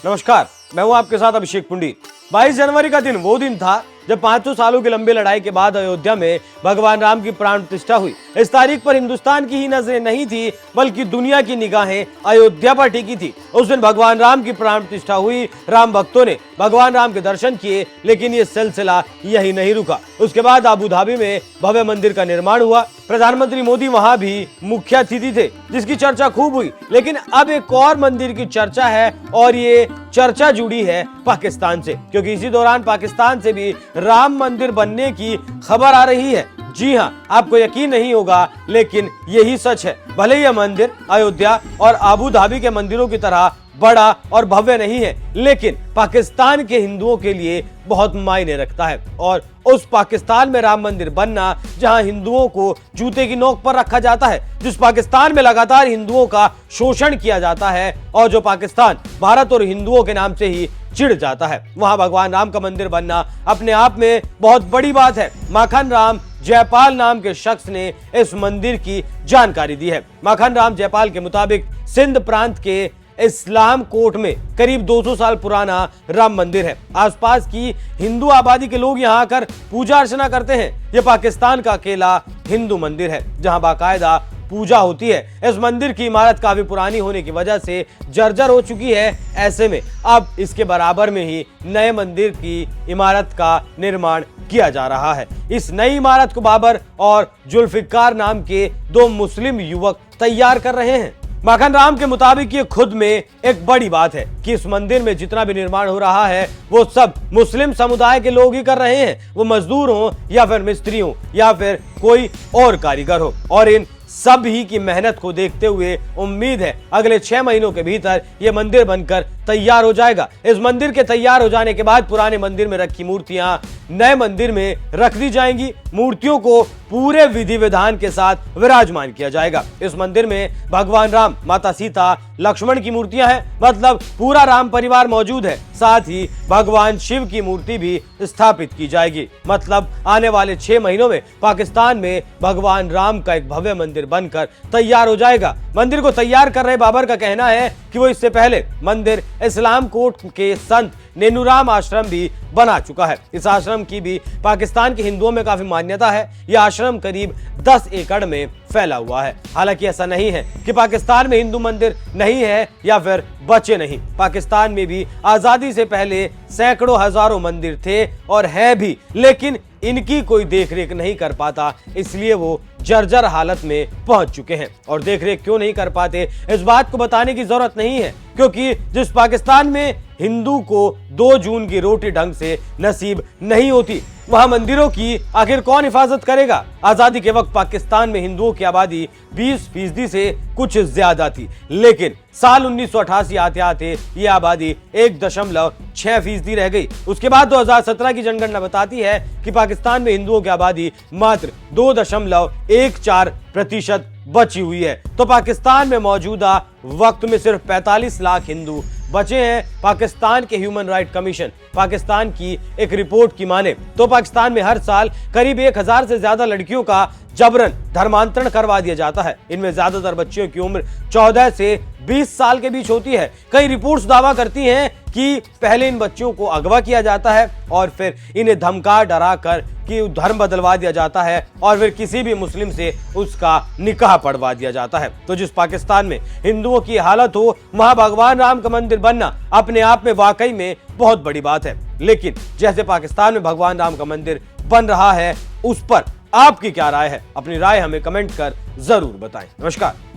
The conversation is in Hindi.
नमस्कार, मैं हूं आपके साथ अभिषेक पुंडी। 22 जनवरी का दिन वो दिन था जब 500 सालों की लंबी लड़ाई के बाद अयोध्या में भगवान राम की प्राण प्रतिष्ठा हुई। इस तारीख पर हिंदुस्तान की ही नजरें नहीं थी बल्कि दुनिया की निगाहें अयोध्या पर टिकी थी। उस दिन भगवान राम की प्राण प्रतिष्ठा हुई। राम भक्तों ने भगवान राम के दर्शन किए, लेकिन ये सिलसिला यही नहीं रुका। उसके बाद अबू धाबी में भव्य मंदिर का निर्माण हुआ। प्रधानमंत्री मोदी वहां भी मुख्य अतिथि थे, जिसकी चर्चा खूब हुई। लेकिन अब एक और मंदिर की चर्चा है और ये चर्चा जुड़ी है पाकिस्तान से, क्योंकि इसी दौरान पाकिस्तान से भी राम मंदिर बनने की खबर आ रही है। जी हां, आपको यकीन नहीं होगा, लेकिन यही सच है। भले ही यह मंदिर अयोध्या और अबू धाबी के मंदिरों की तरह बड़ा और भव्य नहीं है, लेकिन पाकिस्तान के हिंदुओं के लिए बहुत मायने रखता है। और उस पाकिस्तान में राम मंदिर बनना, जहां हिंदुओं को जूते की नोक पर रखा जाता है, जिस पाकिस्तान में लगातार हिंदुओं का शोषण किया जाता है और जो पाकिस्तान भारत और हिंदुओं के नाम से ही चिढ़ जाता है, वहां भगवान राम का मंदिर बनना अपने आप में बहुत बड़ी बात है। माखन राम जयपाल नाम के शख्स ने इस मंदिर की जानकारी दी है। माखन राम जयपाल के मुताबिक सिंध प्रांत के इस्लाम कोट में करीब 200 साल पुराना राम मंदिर है। आसपास की हिंदू आबादी के लोग यहां आकर पूजा अर्चना करते हैं। यह पाकिस्तान का अकेला हिंदू मंदिर है जहां बाकायदा पूजा होती है। इस मंदिर की इमारत काफी पुरानी होने की वजह से जर्जर हो चुकी है। ऐसे में अब इसके बराबर में ही नए मंदिर की इमारत का निर्माण किया जा रहा है। इस नई इमारत को बाबर और जुल्फिकार नाम के दो मुस्लिम युवक तैयार कर रहे हैं। माखन राम के मुताबिक ये खुद में एक बड़ी बात है कि इस मंदिर में जितना भी निर्माण हो रहा है वो सब मुस्लिम समुदाय के लोग ही कर रहे हैं। वो मजदूर हो या फिर मिस्त्री हो या फिर कोई और कारीगर हो। और इन सब ही की मेहनत को देखते हुए उम्मीद है अगले 6 महीनों के भीतर ये मंदिर बनकर तैयार हो जाएगा। इस मंदिर के तैयार हो जाने के बाद पुराने मंदिर में रखी मूर्तियां नए मंदिर में रख दी जाएंगी। मूर्तियों को पूरे विधि विधान के साथ विराजमान किया जाएगा। इस मंदिर में भगवान राम, माता सीता, लक्ष्मण की मूर्तियां हैं, मतलब पूरा राम परिवार मौजूद है। साथ ही भगवान शिव की मूर्ति भी स्थापित की जाएगी। मतलब आने वाले 6 महीनों में पाकिस्तान में भगवान राम का एक भव्य मंदिर बनकर तैयार हो जाएगा। मंदिर को तैयार कर रहे बाबर का कहना है कि वो इससे पहले मंदिर इस्लाम कोट के संत नेनुराम आश्रम भी बना चुका है। इस आश्रम की भी पाकिस्तान के हिंदुओं में काफी मान्यता है। यह आश्रम करीब 10 एकड़ में फैला हुआ है। हालांकि ऐसा नहीं है कि पाकिस्तान में हिंदू मंदिर नहीं है या फिर बचे नहीं। पाकिस्तान में भी आजादी से पहले सैकड़ों हजारों मंदिर थे और है भी, लेकिन इनकी कोई देखरेख नहीं कर पाता, इसलिए वो जर्जर हालत में पहुंच चुके हैं। और देखरेख क्यों नहीं कर पाते, इस बात को बताने की जरूरत नहीं है, क्योंकि जिस पाकिस्तान में हिंदू को 2 जून की रोटी ढंग से नसीब नहीं होती, वहां मंदिरों की आखिर कौन हिफाजत करेगा। आजादी के वक्त पाकिस्तान में हिंदुओं की आबादी 20% से कुछ ज्यादा थी, लेकिन साल 1988 आते आते ये आबादी 1.6% रह गई। उसके बाद 2017 की जनगणना बताती है कि पाकिस्तान में हिंदुओं की आबादी मात्र 2.14% बची हुई है। तो पाकिस्तान में मौजूदा वक्त में सिर्फ 45 लाख हिंदू बचे हैं। पाकिस्तान के ह्यूमन राइट कमीशन पाकिस्तान की एक रिपोर्ट की माने तो पाकिस्तान में हर साल करीब 1000 से ज्यादा लड़कियों का जबरन धर्मांतरण करवा दिया जाता है। इनमें ज्यादातर बच्चियों की उम्र 14 से 20 साल के बीच होती है। कई रिपोर्ट्स दावा करती हैं कि पहले इन बच्चियों को अगवा किया जाता है और फिर इन्हें धमका डरा कर कि धर्म बदलवा दिया जाता है और फिर किसी भी मुस्लिम से उसका निकाह पढ़वा दिया जाता है। तो जिस पाकिस्तान में हिंदुओं की हालत हो, वहां भगवान राम का मंदिर बनना अपने आप में वाकई में बहुत बड़ी बात है। लेकिन जैसे पाकिस्तान में भगवान राम का मंदिर बन रहा है, उस पर आपकी क्या राय है? अपनी राय हमें कमेंट कर जरूर बताएं। नमस्कार।